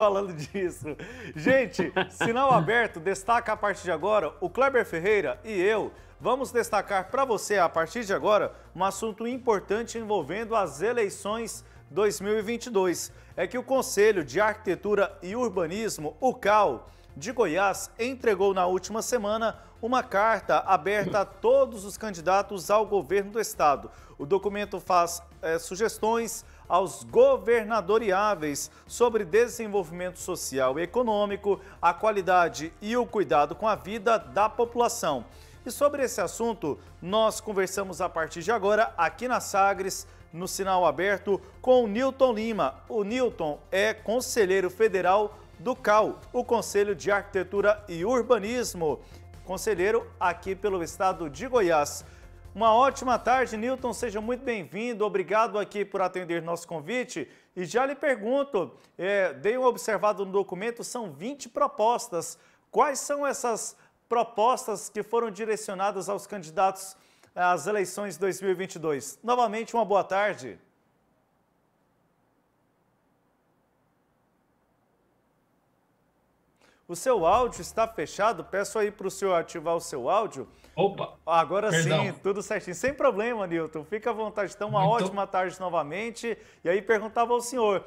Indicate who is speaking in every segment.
Speaker 1: falando disso. Gente, sinal aberto, destaca a partir de agora, o Kleber Ferreira e eu vamos destacar para você, a partir de agora, um assunto importante envolvendo as eleições 2022. É que o Conselho de Arquitetura e Urbanismo, o CAU, de Goiás, entregou na última semana uma carta aberta a todos os candidatos ao governo do estado. O documento faz sugestões aos governadoriáveis sobre desenvolvimento social e econômico, a qualidade e o cuidado com a vida da população. E sobre esse assunto, nós conversamos a partir de agora aqui na Sagres, no Sinal Aberto, com o Nilton Lima. O Nilton é conselheiro federal do CAU, o Conselho de Arquitetura e Urbanismo, conselheiro aqui pelo estado de Goiás. Uma ótima tarde, Nilton, seja muito bem-vindo, obrigado aqui por atender nosso convite. E já lhe pergunto, dei uma observada no documento, são 20 propostas. Quais são essas propostas que foram direcionadas aos candidatos às eleições 2022? Novamente, uma boa tarde. O seu áudio está fechado, peço aí para o senhor ativar o seu áudio.
Speaker 2: Opa!
Speaker 1: Agora
Speaker 2: Perdão.
Speaker 1: sim, tudo certinho. Sem problema, Nilton. Fica à vontade. Então, uma ótima tarde novamente. E aí, perguntava ao senhor,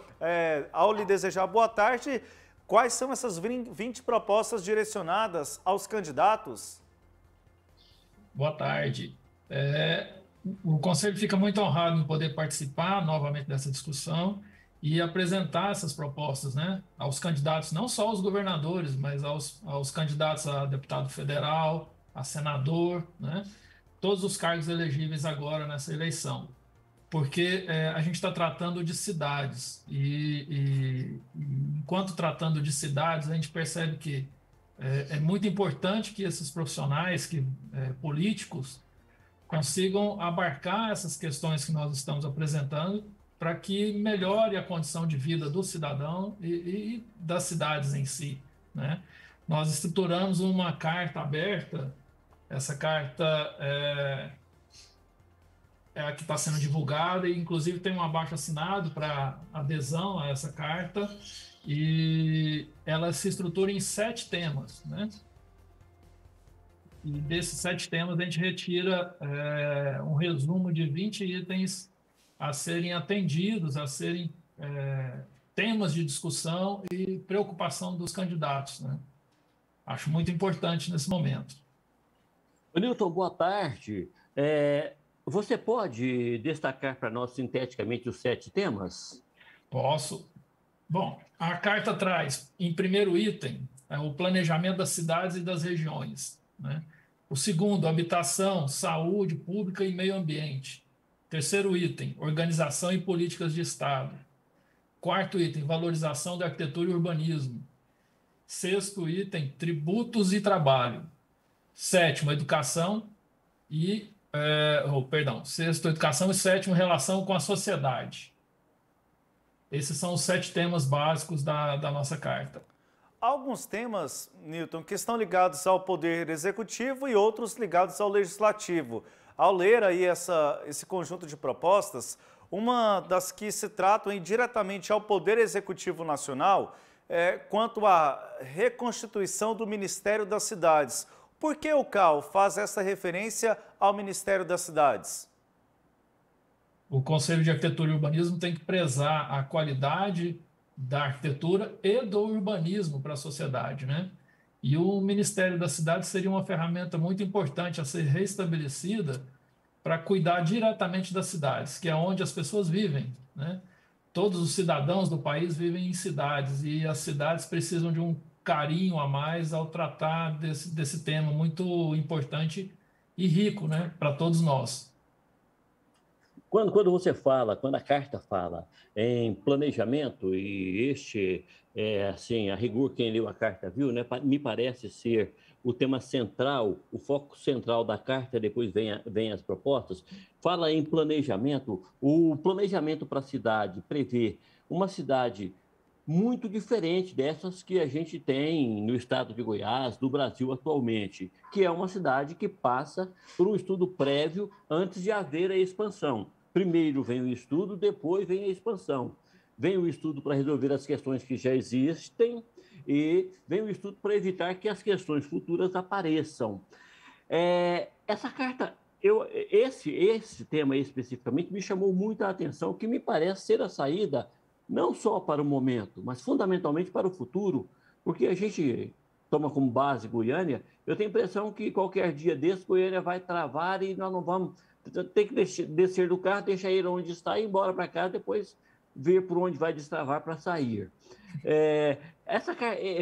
Speaker 1: ao lhe desejar boa tarde, quais são essas 20 propostas direcionadas aos candidatos?
Speaker 2: Boa tarde. O Conselho fica muito honrado em poder participar novamente dessa discussão e apresentar essas propostas, né, aos candidatos, não só aos governadores, mas aos candidatos a deputado federal, a senador, né, todos os cargos elegíveis agora nessa eleição. Porque a gente está tratando de cidades e enquanto tratando de cidades, a gente percebe que é muito importante que esses profissionais, políticos, consigam abarcar essas questões que nós estamos apresentando para que melhore a condição de vida do cidadão e das cidades em si, né? Nós estruturamos uma carta aberta, essa carta é a que está sendo divulgada e inclusive tem um abaixo-assinado para adesão a essa carta e ela se estrutura em 7 temas, né? E desses 7 temas a gente retira um resumo de 20 itens a serem atendidos, a serem temas de discussão e preocupação dos candidatos, né? Acho muito importante nesse momento.
Speaker 3: Nilton, boa tarde. Você pode destacar para nós sinteticamente os 7 temas?
Speaker 2: Posso. Bom, a carta traz, em primeiro item, o planejamento das cidades e das regiões, né? O segundo, habitação, saúde pública e meio ambiente. Terceiro item, organização e políticas de Estado. Quarto item, valorização da arquitetura e urbanismo. Sexto item, tributos e trabalho. Sétimo, educação e... Sexto, educação e sétimo, relação com a sociedade. Esses são os 7 temas básicos da nossa carta.
Speaker 1: Alguns temas, Nilton, que estão ligados ao Poder Executivo e outros ligados ao Legislativo. Ao ler aí esse conjunto de propostas, uma das que se tratam diretamente ao Poder Executivo Nacional é quanto à reconstituição do Ministério das Cidades. Por que o CAU faz essa referência ao Ministério das Cidades?
Speaker 2: O Conselho de Arquitetura e Urbanismo tem que prezar a qualidade da arquitetura e do urbanismo para a sociedade, né? E o Ministério da Cidade seria uma ferramenta muito importante a ser restabelecida para cuidar diretamente das cidades, que é onde as pessoas vivem, né? Todos os cidadãos do país vivem em cidades e as cidades precisam de um carinho a mais ao tratar desse tema muito importante e rico, né, para todos nós.
Speaker 3: Quando você fala, quando a carta fala em planejamento, e assim, a rigor quem leu a carta viu, né, me parece ser o tema central, o foco central da carta, depois vem as propostas, fala em planejamento. O planejamento para a cidade prevê uma cidade muito diferente dessas que a gente tem no estado de Goiás, do Brasil atualmente, que é uma cidade que passa por um estudo prévio antes de haver a expansão. Primeiro vem o estudo, depois vem a expansão. vem o estudo para resolver as questões que já existem e vem o estudo para evitar que as questões futuras apareçam. Essa carta, esse tema especificamente me chamou muito a atenção, que me parece ser a saída não só para o momento, mas fundamentalmente para o futuro, porque a gente toma como base Goiânia. Eu tenho a impressão que qualquer dia desse, Goiânia vai travar e nós não vamos ter que descer do carro, deixar ele onde está e ir embora para cá, depois ver por onde vai destravar para sair.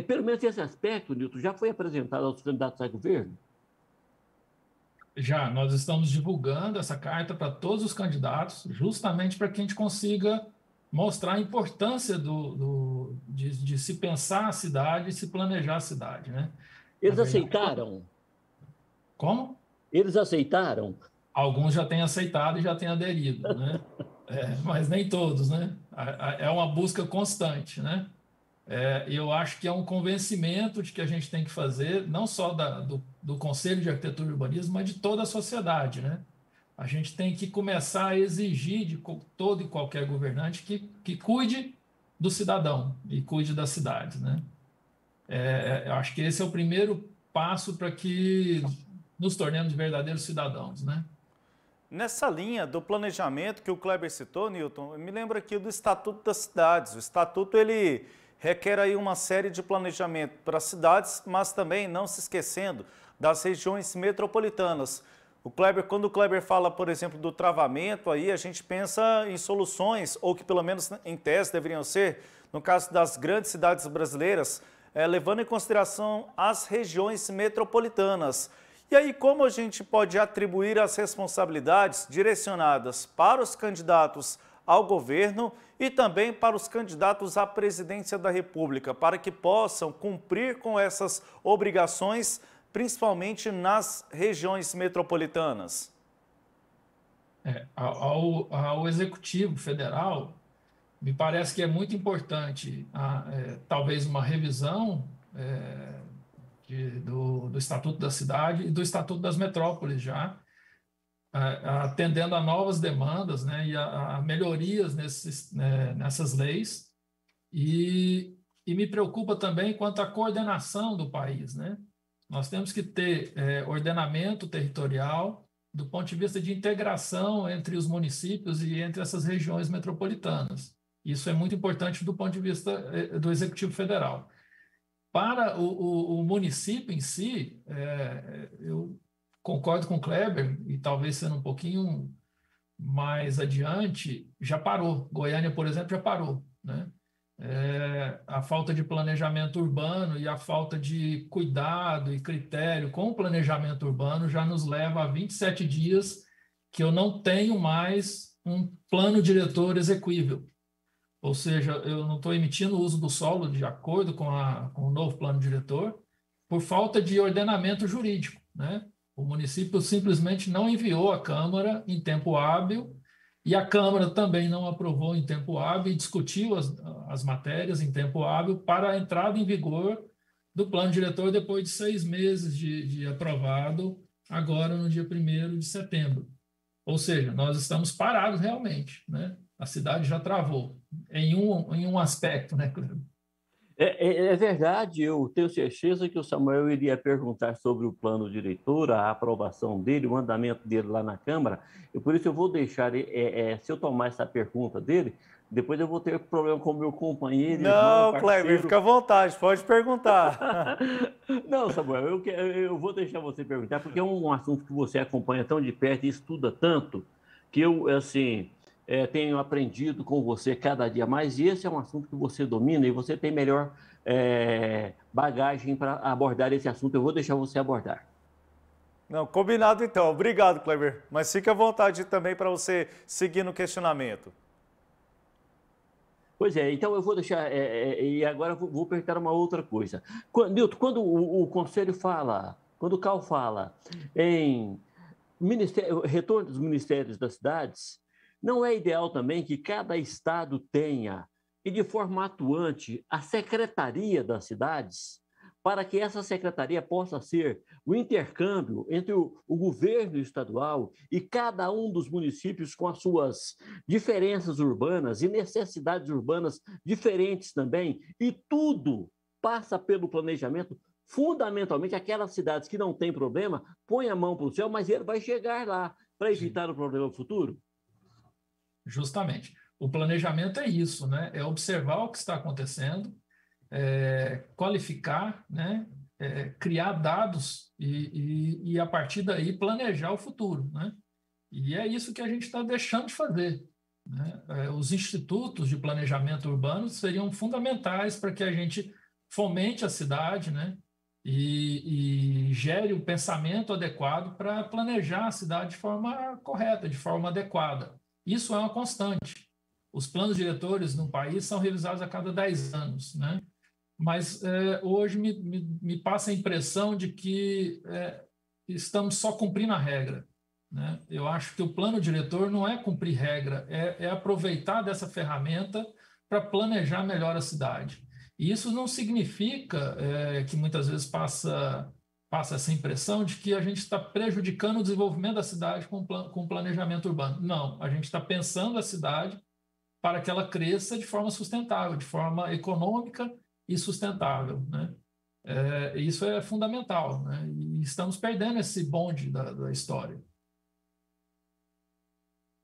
Speaker 3: Pelo menos esse aspecto, Nilton, já foi apresentado aos candidatos a governo?
Speaker 2: Já, nós estamos divulgando essa carta para todos os candidatos, justamente para que a gente consiga mostrar a importância de se pensar a cidade e se planejar a cidade, né?
Speaker 3: Eles aceitaram?
Speaker 2: Como?
Speaker 3: Eles aceitaram?
Speaker 2: Alguns já têm aceitado e já têm aderido, né? Mas nem todos, né? É uma busca constante, né? Eu acho que é um convencimento de que a gente tem que fazer, não só do Conselho de Arquitetura e Urbanismo, mas de toda a sociedade, né? A gente tem que começar a exigir de todo e qualquer governante que cuide do cidadão e cuide das cidades, né? Eu acho que esse é o primeiro passo para que nos tornemos verdadeiros cidadãos, né?
Speaker 1: Nessa linha do planejamento que o Kleber citou, Newton, me lembra aqui do Estatuto das Cidades. O Estatuto, ele requer aí uma série de planejamento para as cidades, mas também não se esquecendo das regiões metropolitanas. Quando o Kleber fala, por exemplo, do travamento, aí a gente pensa em soluções, ou que pelo menos em tese deveriam ser, no caso das grandes cidades brasileiras, levando em consideração as regiões metropolitanas. E aí, como a gente pode atribuir as responsabilidades direcionadas para os candidatos ao governo e também para os candidatos à presidência da República, para que possam cumprir com essas obrigações, principalmente nas regiões metropolitanas?
Speaker 2: Ao Executivo Federal, me parece que é muito importante, talvez, uma revisão do Estatuto da Cidade e do Estatuto das Metrópoles já, atendendo a novas demandas, né, e a melhorias nessas leis. E me preocupa também quanto à coordenação do país, né? Nós temos que ter ordenamento territorial do ponto de vista de integração entre os municípios e entre essas regiões metropolitanas. Isso é muito importante do ponto de vista do Executivo Federal. Para o município em si, eu concordo com o Kleber, e talvez sendo um pouquinho mais adiante, já parou. Goiânia, por exemplo, já parou, né? A falta de planejamento urbano e a falta de cuidado e critério com o planejamento urbano já nos leva a 27 dias que eu não tenho mais um plano diretor exequível. Ou seja, eu não estou emitindo o uso do solo de acordo com o novo plano diretor por falta de ordenamento jurídico, né? O município simplesmente não enviou à Câmara em tempo hábil e a Câmara também não aprovou em tempo hábil e discutiu as matérias em tempo hábil para a entrada em vigor do plano diretor depois de 6 meses de aprovado, agora no dia 1º de setembro. Ou seja, nós estamos parados realmente, né? A cidade já travou em um aspecto, né, Cleber?
Speaker 3: É verdade, eu tenho certeza que o Samuel iria perguntar sobre o plano diretor, a aprovação dele, o andamento dele lá na Câmara, e por isso eu vou deixar, se eu tomar essa pergunta dele, depois eu vou ter problema com o meu companheiro.
Speaker 1: Não, Kleber, fica à vontade, pode perguntar.
Speaker 3: Não, Samuel, eu vou deixar você perguntar, porque é um assunto que você acompanha tão de perto e estuda tanto, que eu, assim... tenho aprendido com você cada dia mais, e esse é um assunto que você domina e você tem melhor bagagem para abordar esse assunto. Eu vou deixar você abordar.
Speaker 1: Não, combinado então. Obrigado, Kleber. Mas fique à vontade também para você seguir no questionamento.
Speaker 3: Pois é, então eu vou deixar, e agora vou perguntar uma outra coisa. Nilton, quando o Conselho fala, quando o CAL fala em retorno dos ministérios das cidades, não é ideal também que cada estado tenha, e de forma atuante, a secretaria das cidades, para que essa secretaria possa ser o intercâmbio entre o governo estadual e cada um dos municípios com as suas diferenças urbanas e necessidades urbanas diferentes também, e tudo passa pelo planejamento. Fundamentalmente, aquelas cidades que não têm problema, põe a mão para o céu, mas ele vai chegar lá para evitar o problema futuro.
Speaker 2: Justamente. O planejamento é isso, né? É observar o que está acontecendo, qualificar, né? Criar dados e, a partir daí, planejar o futuro, né? E é isso que a gente está deixando de fazer, né? Os institutos de planejamento urbano seriam fundamentais para que a gente fomente a cidade, né? E gere o pensamento adequado para planejar a cidade de forma correta, de forma adequada. Isso é uma constante. Os planos diretores no país são revisados a cada 10 anos, né? Mas hoje me passa a impressão de que estamos só cumprindo a regra, né? Eu acho que o plano diretor não é cumprir regra, é aproveitar dessa ferramenta para planejar melhor a cidade. E isso não significa que muitas vezes passa essa impressão de que a gente está prejudicando o desenvolvimento da cidade com o planejamento urbano. Não, a gente está pensando a cidade para que ela cresça de forma sustentável, de forma econômica e sustentável, né? Isso é fundamental, né? E estamos perdendo esse bonde da história.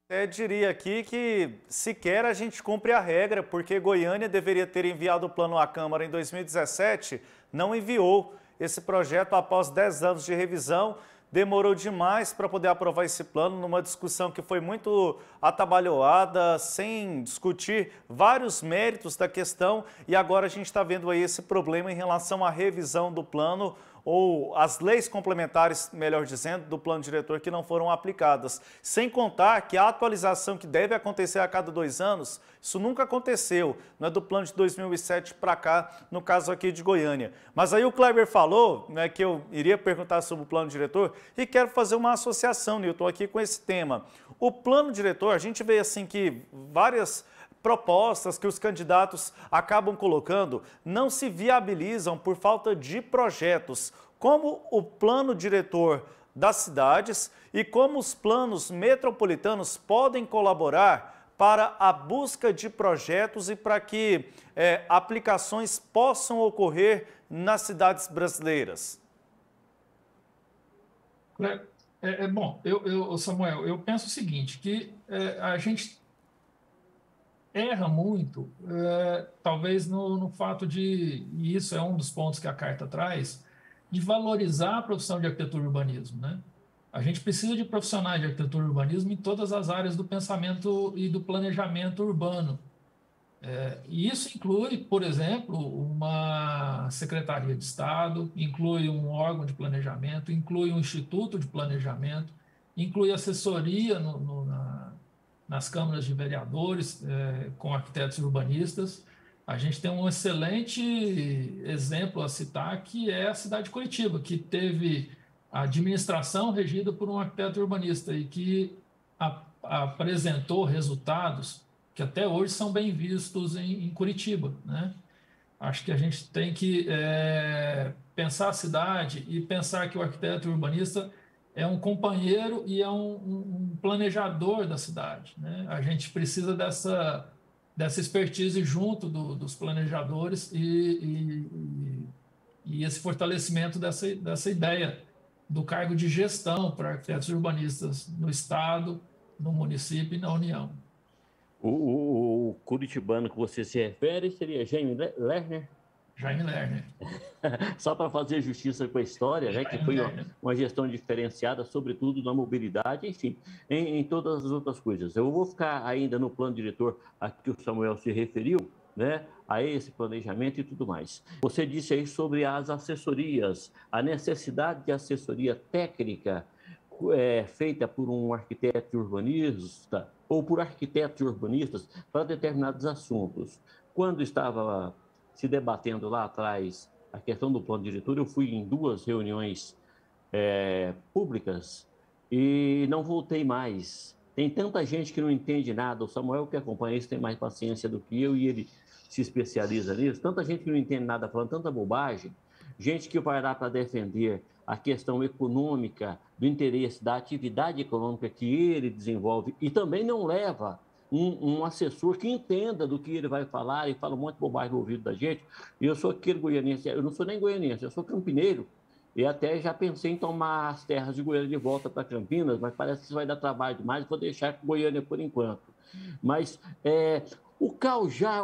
Speaker 1: Eu diria aqui que sequer a gente cumpre a regra, porque Goiânia deveria ter enviado o plano à Câmara em 2017, não enviou esse projeto após 10 anos de revisão. Demorou demais para poder aprovar esse plano, numa discussão que foi muito atabalhoada, sem discutir vários méritos da questão, e agora a gente está vendo aí esse problema em relação à revisão do plano, ou as leis complementares, melhor dizendo, do plano diretor que não foram aplicadas. Sem contar que a atualização que deve acontecer a cada 2 anos, isso nunca aconteceu, não é do plano de 2007 para cá, no caso aqui de Goiânia. Mas aí o Kleber falou, né, que eu iria perguntar sobre o plano diretor e quero fazer uma associação, Nilton, aqui com esse tema. O plano diretor, a gente vê assim que várias propostas que os candidatos acabam colocando não se viabilizam por falta de projetos, como o plano diretor das cidades e como os planos metropolitanos podem colaborar para a busca de projetos e para que aplicações possam ocorrer nas cidades brasileiras.
Speaker 2: Bom, Samuel, eu penso o seguinte, que a gente erra muito, talvez no fato de, e isso é um dos pontos que a carta traz, de valorizar a profissão de arquitetura e urbanismo, né? A gente precisa de profissionais de arquitetura e urbanismo em todas as áreas do pensamento e do planejamento urbano. E isso inclui, por exemplo, uma secretaria de Estado, inclui um órgão de planejamento, inclui um instituto de planejamento, inclui assessoria nas câmaras de vereadores, com arquitetos e urbanistas. A gente tem um excelente exemplo a citar, que é a cidade de Curitiba, que teve a administração regida por um arquiteto urbanista e que apresentou resultados que até hoje são bem vistos em Curitiba, né? Acho que a gente tem que pensar a cidade e pensar que o arquiteto urbanista é um companheiro e é um planejador da cidade, né? A gente precisa dessa expertise junto dos planejadores e esse fortalecimento dessa ideia do cargo de gestão para arquitetos urbanistas no Estado, no município e na União.
Speaker 3: O curitibano que você se refere seria Jaime Lerner?
Speaker 2: Jaime Lerner.
Speaker 3: Só para fazer justiça com a história, né, que foi uma gestão diferenciada, sobretudo na mobilidade, enfim, em todas as outras coisas. Eu vou ficar ainda no plano diretor a que o Samuel se referiu, né, a esse planejamento e tudo mais. Você disse aí sobre as assessorias, a necessidade de assessoria técnica feita por um arquiteto urbanista ou por arquitetos urbanistas para determinados assuntos. Quando estava se debatendo lá atrás a questão do plano diretor, eu fui em 2 reuniões públicas e não voltei mais. Tem tanta gente que não entende nada. O Samuel, que acompanha isso, tem mais paciência do que eu e ele se especializa nisso. Tanta gente que não entende nada, falando tanta bobagem, gente que vai lá para defender a questão econômica, do interesse da atividade econômica que ele desenvolve e também não leva um assessor que entenda do que ele vai falar e fala um monte de bobagem no ouvido da gente. E eu sou aquele goianiense, eu não sou nem goianiense, eu sou campineiro, e até já pensei em tomar as terras de Goiânia de volta para Campinas, mas parece que isso vai dar trabalho demais, vou deixar com Goiânia por enquanto. Mas o CAL já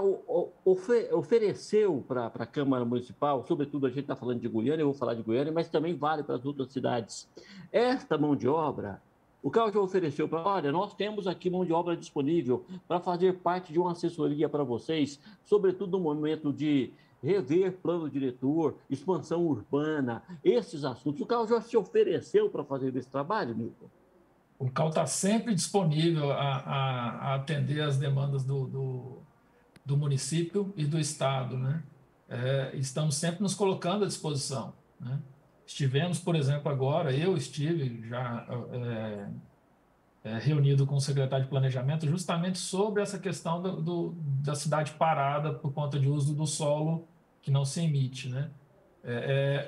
Speaker 3: ofereceu para a Câmara Municipal, sobretudo a gente está falando de Goiânia, eu vou falar de Goiânia, mas também vale para as outras cidades. Esta mão de obra, o CAL já ofereceu para, olha, nós temos aqui mão de obra disponível para fazer parte de uma assessoria para vocês, sobretudo no momento de rever plano diretor, expansão urbana, esses assuntos. O CAL já se ofereceu para fazer esse trabalho, Milton?
Speaker 2: O CAL está sempre disponível a atender as demandas do município e do Estado, né? Estamos sempre nos colocando à disposição, né? Estivemos, por exemplo, agora, eu estive já reunido com o secretário de Planejamento justamente sobre essa questão da cidade parada por conta de uso do solo que não se emite, né?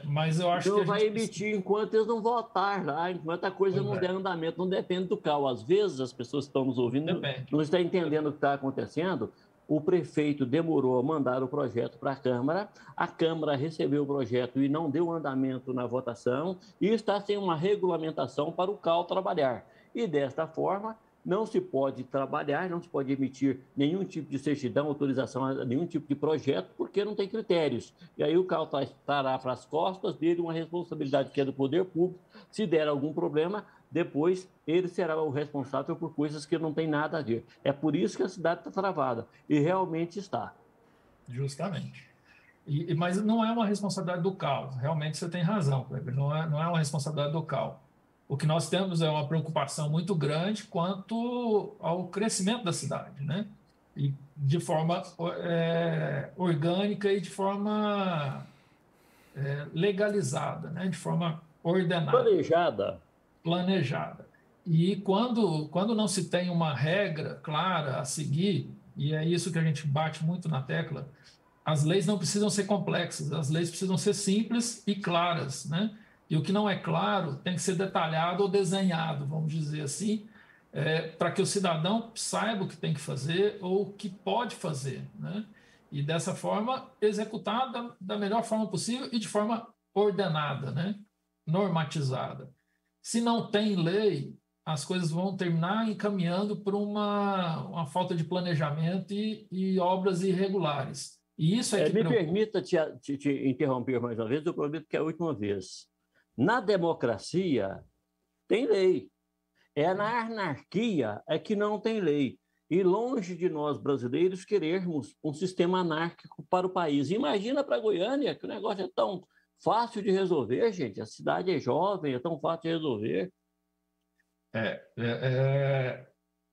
Speaker 2: Mas eu acho que
Speaker 3: não vai emitir enquanto eles não votar lá, enquanto a coisa não der andamento, não depende do CAL. Às vezes as pessoas que estão nos ouvindo não estão entendendo o que está acontecendo. O prefeito demorou a mandar o projeto para a Câmara recebeu o projeto e não deu andamento na votação e está sem uma regulamentação para o CAL trabalhar. E desta forma, não se pode trabalhar, não se pode emitir nenhum tipo de certidão, autorização a nenhum tipo de projeto, porque não tem critérios. E aí o CAL estará para as costas dele uma responsabilidade que é do poder público. Se der algum problema, depois ele será o responsável por coisas que não tem nada a ver. É por isso que a cidade está travada, e realmente está.
Speaker 2: Justamente. Mas não é uma responsabilidade do CAL, realmente você tem razão, Kleber, não é uma responsabilidade do CAL. O que nós temos é uma preocupação muito grande quanto ao crescimento da cidade, né? E de forma orgânica e de forma legalizada, né? De forma ordenada. Planejada. E quando não se tem uma regra clara a seguir, e é isso que a gente bate muito na tecla, as leis não precisam ser complexas, as leis precisam ser simples e claras, né? E o que não é claro tem que ser detalhado ou desenhado, vamos dizer assim, para que o cidadão saiba o que tem que fazer ou o que pode fazer, né? E dessa forma executar da melhor forma possível e de forma ordenada, né? Normatizada. Se não tem lei, as coisas vão terminar encaminhando para uma falta de planejamento e obras irregulares. E isso que
Speaker 3: me permita te interromper mais uma vez, eu prometo que é a última vez. Na democracia, tem lei. Na anarquia é que não tem lei. E longe de nós, brasileiros, querermos um sistema anárquico para o país. Imagina para Goiânia, que o negócio é tão fácil de resolver, gente. A cidade é jovem, é tão fácil de resolver.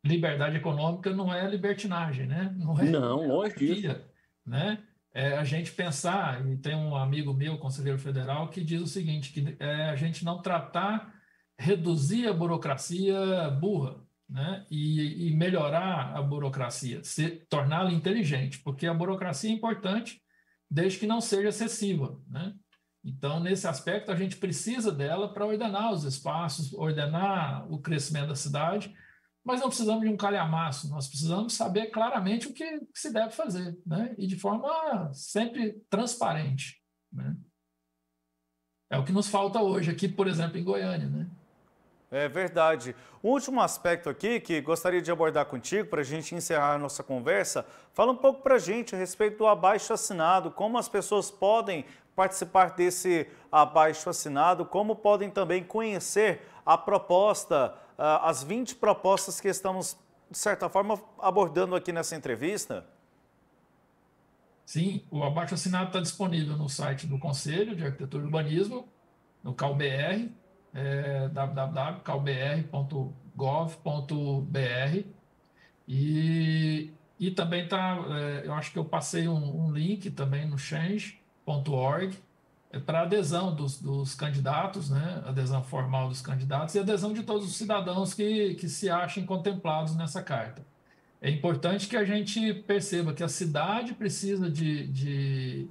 Speaker 2: Liberdade econômica não é libertinagem, né?
Speaker 3: Não, longe disso.
Speaker 2: Né? A gente pensar, e tem um amigo meu, conselheiro federal, que diz o seguinte, que a gente não reduzir a burocracia burra, né? E melhorar a burocracia, torná-la inteligente, porque a burocracia é importante desde que não seja excessiva, né? Então, nesse aspecto, a gente precisa dela para ordenar os espaços, ordenar o crescimento da cidade, mas não precisamos de um calhamaço, nós precisamos saber claramente o que se deve fazer, né? E de forma sempre transparente, né? É o que nos falta hoje aqui, por exemplo, em Goiânia, né?
Speaker 1: É verdade. Um último aspecto aqui que gostaria de abordar contigo para a gente encerrar a nossa conversa, fala um pouco para a gente a respeito do abaixo-assinado, como as pessoas podem participar desse abaixo-assinado, como podem também conhecer a proposta, as 20 propostas que estamos, de certa forma, abordando aqui nessa entrevista.
Speaker 2: Sim, o abaixo-assinado está disponível no site do Conselho de Arquitetura e Urbanismo, no CalBR, www.calbr.gov.br, e também está, eu acho que eu passei um link também no change.org para adesão dos candidatos, né? Adesão formal dos candidatos e adesão de todos os cidadãos que se achem contemplados nessa carta. É importante que a gente perceba que a cidade precisa de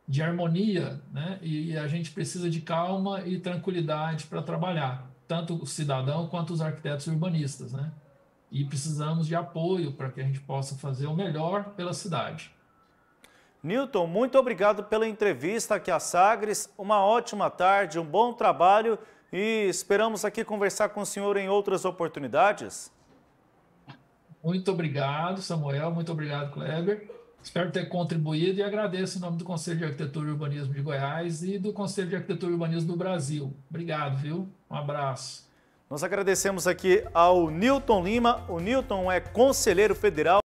Speaker 2: de harmonia, né? E a gente precisa de calma e tranquilidade para trabalhar, tanto o cidadão quanto os arquitetos urbanistas, né? E precisamos de apoio para que a gente possa fazer o melhor pela cidade.
Speaker 1: Newton, muito obrigado pela entrevista aqui à Sagres. Uma ótima tarde, um bom trabalho e esperamos aqui conversar com o senhor em outras oportunidades.
Speaker 2: Muito obrigado, Samuel. Muito obrigado, Kleber. Espero ter contribuído e agradeço em nome do Conselho de Arquitetura e Urbanismo de Goiás e do Conselho de Arquitetura e Urbanismo do Brasil. Obrigado, viu? Um abraço.
Speaker 1: Nós agradecemos aqui ao Newton Lima. O Newton é conselheiro federal